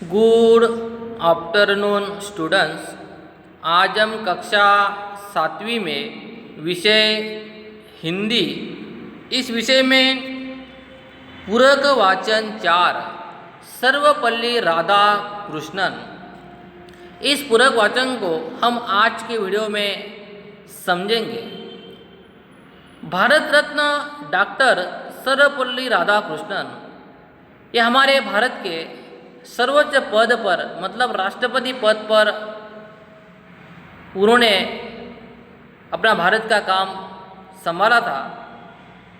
Good afternoon students. आज हम कक्षा 7वीं में विषय हिंदी, इस विषय में पूरक वाचन 4 सर्वपल्ली राधाकृष्णन, इस पूरक वाचन को हम आज के वीडियो में समझेंगे। भारत रत्न डॉक्टर सर्वपल्ली राधाकृष्णन ये हमारे भारत के सर्वोच्च पद पर मतलब राष्ट्रपति पद पर उन्होंने अपना भारत का काम संभाला था।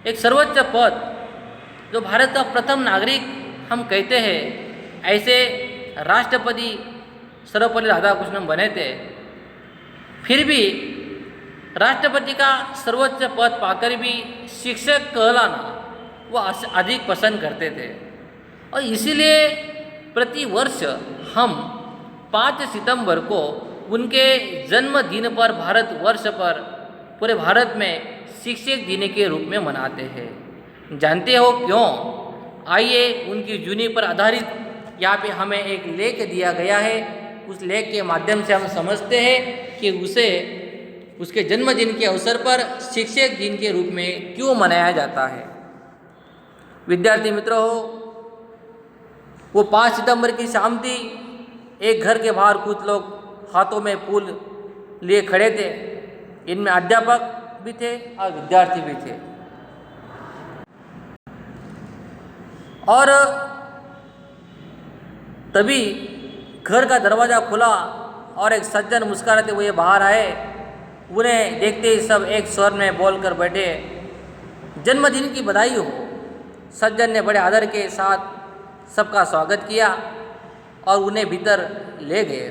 एक सर्वोच्च पद जो भारत का प्रथम नागरिक हम कहते हैं, ऐसे राष्ट्रपति सर्वपल्ली राधाकृष्णन बने थे। फिर भी राष्ट्रपति का सर्वोच्च पद पाकर भी शिक्षक कहलाना वो अधिक पसंद करते थे और इसीलिए प्रति वर्ष हम 5 सितंबर को उनके जन्मदिन पर भारतवर्ष पर पूरे भारत में शिक्षक दिन के रूप में मनाते हैं। जानते हो क्यों? आइए उनकी जीवनी पर आधारित यहाँ पे हमें एक लेख दिया गया है, उस लेख के माध्यम से हम समझते हैं कि उसके जन्मदिन के अवसर पर शिक्षक दिन के रूप में क्यों मनाया जाता है। विद्यार्थी मित्रों, वो 5 सितंबर की शाम थी। एक घर के बाहर कुछ लोग हाथों में फूल लिए खड़े थे। इनमें अध्यापक भी थे और विद्यार्थी भी थे। और तभी घर का दरवाज़ा खुला और एक सज्जन मुस्कुराते हुए बाहर आए। उन्हें देखते ही सब एक स्वर में बोलकर बैठे, जन्मदिन की बधाई हो। सज्जन ने बड़े आदर के साथ सबका स्वागत किया और उन्हें भीतर ले गए।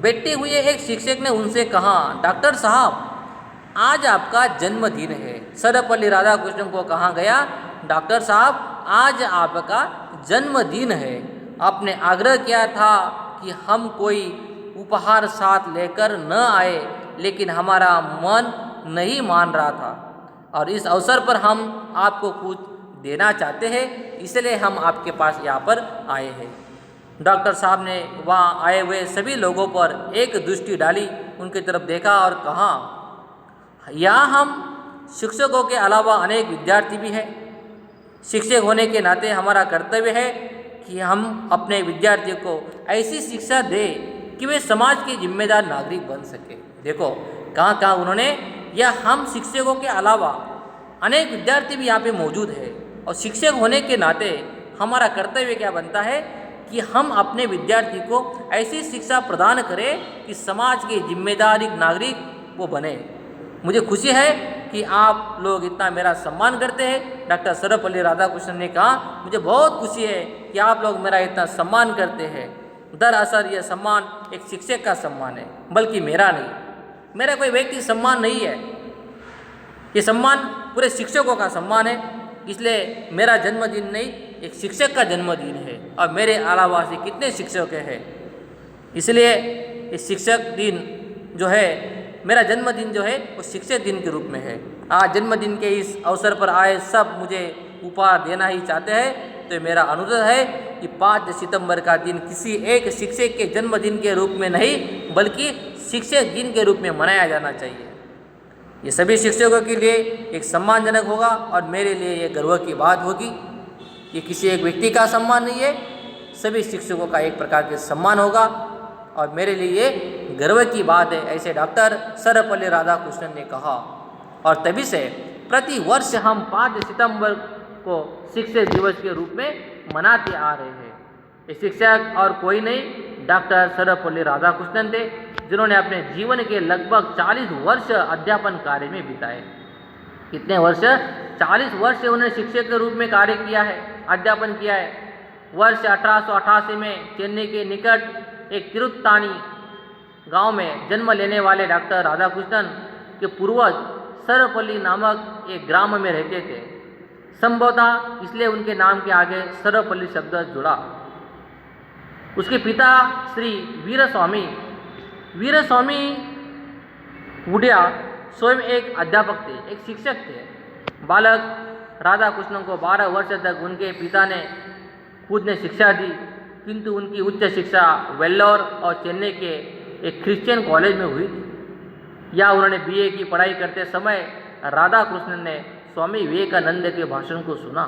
बैठे हुए एक शिक्षक ने उनसे कहा, डॉक्टर साहब, आज आपका जन्मदिन है। सर्वपल्ली राधाकृष्णन को कहा गया, डॉक्टर साहब, आज आपका जन्मदिन है। आपने आग्रह किया था कि हम कोई उपहार साथ लेकर न आए, लेकिन हमारा मन नहीं मान रहा था और इस अवसर पर हम आपको कुछ देना चाहते हैं, इसलिए हम आपके पास यहाँ पर आए हैं। डॉक्टर साहब ने वहाँ आए हुए सभी लोगों पर एक दृष्टि डाली, उनकी तरफ देखा और कहा, यहाँ हम शिक्षकों के अलावा अनेक विद्यार्थी भी हैं। शिक्षक होने के नाते हमारा कर्तव्य है कि हम अपने विद्यार्थियों को ऐसी शिक्षा दें कि वे समाज के जिम्मेदार नागरिक बन सके। देखो कहाँ कहाँ उन्होंने, या हम शिक्षकों के अलावा अनेक विद्यार्थी भी यहाँ पे मौजूद है और शिक्षक होने के नाते हमारा कर्तव्य क्या बनता है कि हम अपने विद्यार्थी को ऐसी शिक्षा प्रदान करें कि समाज के जिम्मेदार नागरिक वो बने। मुझे खुशी है कि आप लोग इतना मेरा सम्मान करते हैं। डॉक्टर सर्वपल्ली राधाकृष्णन ने कहा, मुझे बहुत खुशी है कि आप लोग मेरा इतना सम्मान करते हैं। दरअसल यह सम्मान एक शिक्षक का सम्मान है, बल्कि मेरा नहीं, मेरा कोई व्यक्ति सम्मान नहीं है। ये सम्मान पूरे शिक्षकों का सम्मान है। इसलिए मेरा जन्मदिन नहीं, एक शिक्षक का जन्मदिन है और मेरे अलावा से कितने शिक्षक हैं। इसलिए इस शिक्षक दिन जो है, मेरा जन्मदिन जो है वो शिक्षक दिन के रूप में है। आज जन्मदिन के इस अवसर पर आए सब मुझे उपहार देना ही चाहते हैं, तो मेरा अनुरोध है कि 5 सितंबर का दिन किसी एक शिक्षक के जन्मदिन के रूप में नहीं, बल्कि शिक्षक दिन के रूप में मनाया जाना चाहिए। ये सभी शिक्षकों के लिए एक सम्मानजनक होगा और मेरे लिए ये गर्व की बात होगी। ये किसी एक व्यक्ति का सम्मान नहीं है, सभी शिक्षकों का एक प्रकार के सम्मान होगा और मेरे लिए ये गर्व की बात है, ऐसे डॉक्टर सर्वपल्ली राधाकृष्णन ने कहा। और तभी से प्रति वर्ष हम 5 सितंबर को शिक्षक दिवस के रूप में मनाते आ रहे हैं। ये शिक्षक और कोई नहीं, डॉक्टर सर्वपल्ली राधाकृष्णन थे, जिन्होंने अपने जीवन के लगभग 40 वर्ष अध्यापन कार्य में बिताए। कितने वर्ष? 40 वर्ष उन्होंने शिक्षक के रूप में कार्य किया है, अध्यापन किया है। वर्ष 1888 में चेन्नई के निकट एक तिरुत्तानी गांव में जन्म लेने वाले डॉक्टर राधाकृष्णन के पूर्वज सर्वपल्ली नामक एक ग्राम में रहते थे। संभवतः इसलिए उनके नाम के आगे सर्वपल्ली शब्द जुड़ा। उसके पिता श्री वीरस्वामी वुडिया स्वयं एक अध्यापक थे, एक शिक्षक थे। बालक राधाकृष्णन को 12 वर्ष तक उनके पिता ने खुद ने शिक्षा दी। किंतु उनकी उच्च शिक्षा वेल्लोर और चेन्नई के एक क्रिश्चियन कॉलेज में हुई थी। या उन्होंने बीए की पढ़ाई करते समय राधा कृष्णन ने स्वामी विवेकानंद के भाषण को सुना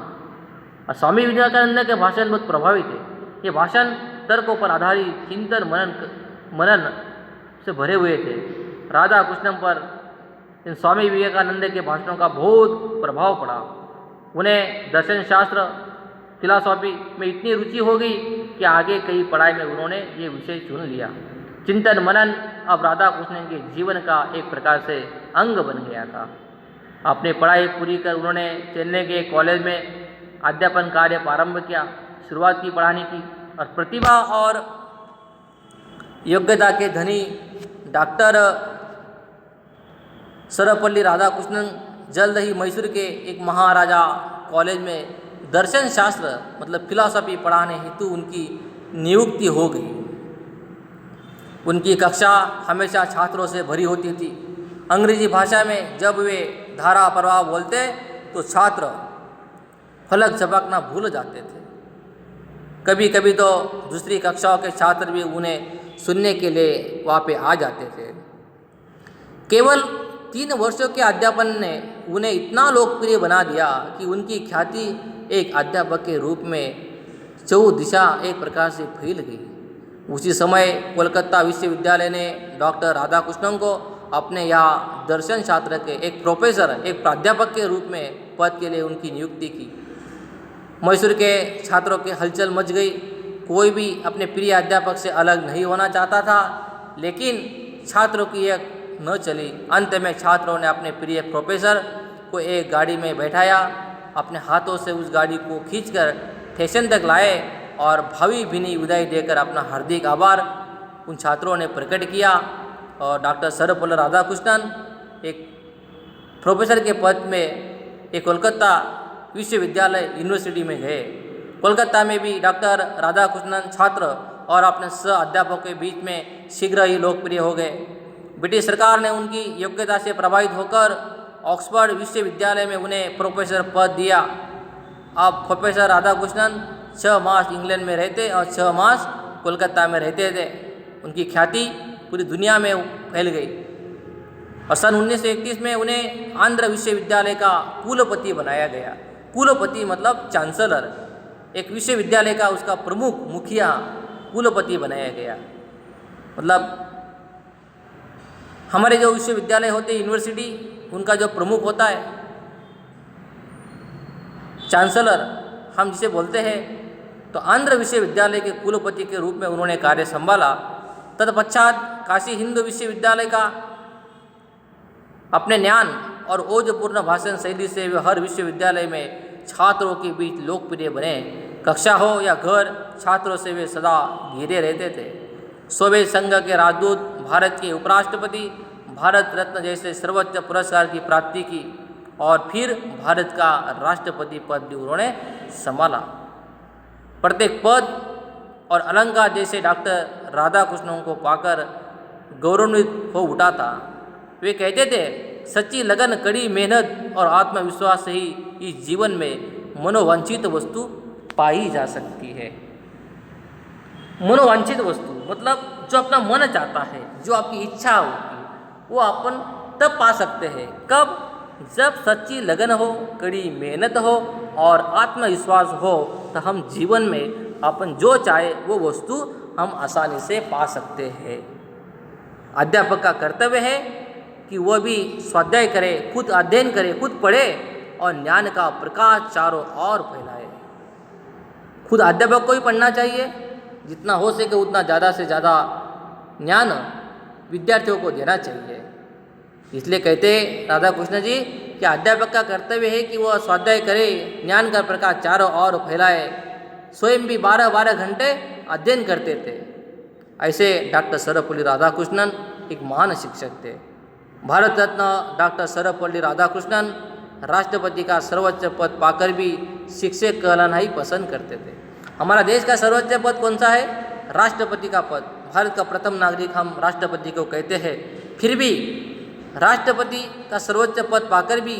और स्वामी विवेकानंद के भाषण बहुत प्रभावी थे। ये भाषण तर्कों पर आधारित चिंतन मनन से भरे हुए थे। राधा कृष्णन पर इन स्वामी विवेकानंद के भाषणों का बहुत प्रभाव पड़ा। उन्हें दर्शन शास्त्र फिलॉसफी में इतनी रुचि हो गई कि आगे कई पढ़ाई में उन्होंने ये विषय चुन लिया। चिंतन मनन अब राधा कृष्णन के जीवन का एक प्रकार से अंग बन गया था। अपनी पढ़ाई पूरी कर उन्होंने चेन्नई के कॉलेज में अध्यापन कार्य प्रारंभ किया, शुरुआत की पढ़ाने की, और प्रतिभा और योग्यता के धनी डॉक्टर सर्वपल्ली राधाकृष्णन जल्द ही मैसूर के एक महाराजा कॉलेज में दर्शन शास्त्र मतलब फिलॉसफी पढ़ाने हेतु उनकी नियुक्ति हो गई। उनकी कक्षा हमेशा छात्रों से भरी होती थी। अंग्रेजी भाषा में जब वे धारा प्रवाह बोलते तो छात्र फलक झपकना भूल जाते थे। कभी कभी तो दूसरी कक्षाओं के छात्र भी उन्हें सुनने के लिए वहाँ पे आ जाते थे। केवल 3 वर्षों के अध्यापन ने उन्हें इतना लोकप्रिय बना दिया कि उनकी ख्याति एक अध्यापक के रूप में चौदिशा दिशा एक प्रकार से फैल गई। उसी समय कोलकाता विश्वविद्यालय ने डॉक्टर राधाकृष्णन को अपने यहाँ दर्शन शास्त्र के एक प्रोफेसर, एक प्राध्यापक के रूप में पद के लिए उनकी नियुक्ति की। मैसूर के छात्रों की हलचल मच गई। कोई भी अपने प्रिय अध्यापक से अलग नहीं होना चाहता था, लेकिन छात्रों की एक न चली। अंत में छात्रों ने अपने प्रिय प्रोफेसर को एक गाड़ी में बैठाया, अपने हाथों से उस गाड़ी को खींचकर स्टेशन तक लाए और भावी भीनी विदाई देकर अपना हार्दिक आभार उन छात्रों ने प्रकट किया। और डॉक्टर सर्वपल्ली राधाकृष्णन एक प्रोफेसर के पद में एक कोलकाता विश्वविद्यालय यूनिवर्सिटी में गए। कोलकाता में भी डॉक्टर राधाकृष्णन छात्र और अपने सह अध्यापकों के बीच में शीघ्र ही लोकप्रिय हो गए। ब्रिटिश सरकार ने उनकी योग्यता से प्रभावित होकर ऑक्सफोर्ड विश्वविद्यालय में उन्हें प्रोफेसर पद दिया। अब प्रोफेसर राधाकृष्णन 6 मास इंग्लैंड में रहते और 6 मास कोलकाता में रहते थे। उनकी ख्याति पूरी दुनिया में फैल गई और सन 1931 में उन्हें आंध्र विश्वविद्यालय का कुलपति बनाया गया। कुलपति मतलब चांसलर, एक विश्वविद्यालय का उसका प्रमुख मुखिया कुलपति बनाया गया। मतलब हमारे जो विश्वविद्यालय होते हैं, यूनिवर्सिटी, उनका जो प्रमुख होता है चांसलर हम जिसे बोलते हैं, तो आंध्र विश्वविद्यालय के कुलपति के रूप में उन्होंने कार्य संभाला। तत्पश्चात काशी हिंदू विश्वविद्यालय का अपने ज्ञान और ओजपूर्ण भाषण शैली से वे हर विश्वविद्यालय में छात्रों के बीच लोकप्रिय बने। कक्षा हो या घर, छात्रों से वे सदा घिरे रहते थे। सोवियत संघ के राजदूत, भारत के उपराष्ट्रपति, भारत रत्न जैसे सर्वोच्च पुरस्कार की प्राप्ति की और फिर भारत का राष्ट्रपति पद भी उन्होंने संभाला। प्रत्येक पद और अलंकार जैसे डॉक्टर राधाकृष्णन को पाकर गौरवान्वित हो उठा था। वे कहते थे, सच्ची लगन, कड़ी मेहनत और आत्मविश्वास से ही इस जीवन में मनोवांछित वस्तु पाई जा सकती है। मनोवांछित वस्तु मतलब जो अपना मन चाहता है, जो आपकी इच्छा होगी, वो अपन तब पा सकते हैं। कब? जब सच्ची लगन हो, कड़ी मेहनत हो और आत्मविश्वास हो, तो हम जीवन में अपन जो चाहे वो वस्तु हम आसानी से पा सकते हैं। अध्यापक का कर्तव्य है कि वह भी स्वाध्याय करे, खुद अध्ययन करे, खुद पढ़े और ज्ञान का प्रकाश चारों ओर फैलाए। खुद अध्यापक को ही पढ़ना चाहिए, जितना हो सके उतना ज़्यादा से ज़्यादा ज्ञान विद्यार्थियों को देना चाहिए। इसलिए कहते राधा कृष्ण जी कि अध्यापक का कर्तव्य है कि वह स्वाध्याय करे, ज्ञान का प्रकाश चारों ओर फैलाए। स्वयं भी 12-12 घंटे अध्ययन करते थे। ऐसे डॉक्टर सर्वपल्ली राधाकृष्णन एक महान शिक्षक थे। भारत रत्न डॉक्टर सर्वपल्ली राधाकृष्णन राष्ट्रपति का सर्वोच्च पद पाकर भी शिक्षक कहलाना ही पसंद करते थे। हमारा देश का सर्वोच्च पद कौन सा है? राष्ट्रपति का पद। भारत का प्रथम नागरिक हम राष्ट्रपति को कहते हैं। फिर भी राष्ट्रपति का सर्वोच्च पद पाकर भी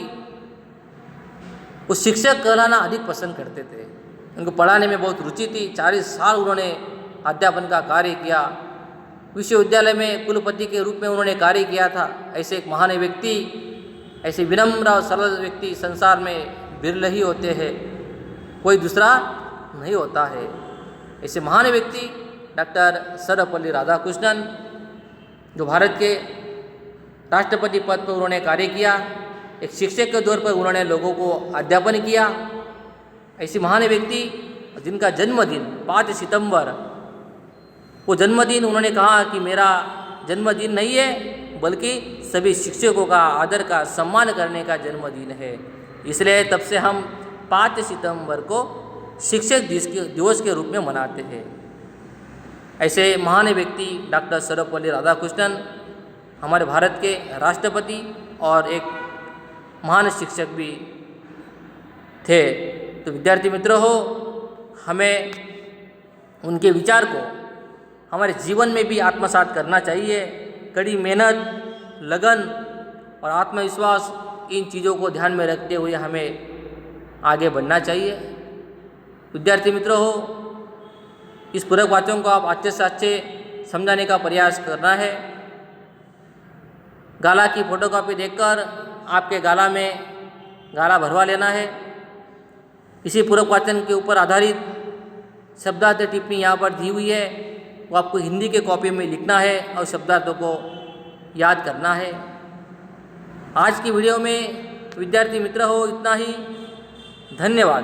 वो शिक्षक कहलाना अधिक पसंद करते थे। उनको पढ़ाने में बहुत रुचि थी। 40 साल उन्होंने अध्यापन का कार्य किया। विश्वविद्यालय में कुलपति के रूप में उन्होंने कार्य किया था। ऐसे एक महान व्यक्ति, ऐसे विनम्र और सरल व्यक्ति संसार में बिरले ही होते हैं, कोई दूसरा नहीं होता है। ऐसे महान व्यक्ति डॉक्टर सर्वपल्ली राधाकृष्णन, जो भारत के राष्ट्रपति पद पर उन्होंने कार्य किया, एक शिक्षक के तौर पर उन्होंने लोगों को अध्यापन किया। ऐसे महान व्यक्ति जिनका जन्मदिन 5 सितंबर, वो जन्मदिन उन्होंने कहा कि मेरा जन्मदिन नहीं है बल्कि सभी शिक्षकों का आदर का सम्मान करने का जन्मदिन है। इसलिए तब से हम 5 सितंबर को शिक्षक दिवस के रूप में मनाते हैं। ऐसे महान व्यक्ति डॉक्टर सर्वपल्ली राधाकृष्णन हमारे भारत के राष्ट्रपति और एक महान शिक्षक भी थे। तो विद्यार्थी मित्रों हो, हमें उनके विचार को हमारे जीवन में भी आत्मसात करना चाहिए। कड़ी मेहनत, लगन और आत्मविश्वास, इन चीज़ों को ध्यान में रखते हुए हमें आगे बढ़ना चाहिए। विद्यार्थी मित्रों हो, इस पूरक वाक्यों को आप अच्छे से अच्छे समझाने का प्रयास करना है। गाला की फोटोकॉपी देखकर आपके गाला में गाला भरवा लेना है। इसी पूरक वाचन के ऊपर आधारित शब्दार्थ टिप्पणी यहाँ पर दी हुई है, वो आपको हिंदी के कॉपी में लिखना है और शब्दार्थों को याद करना है। आज की वीडियो में विद्यार्थी मित्र हो इतना ही। धन्यवाद।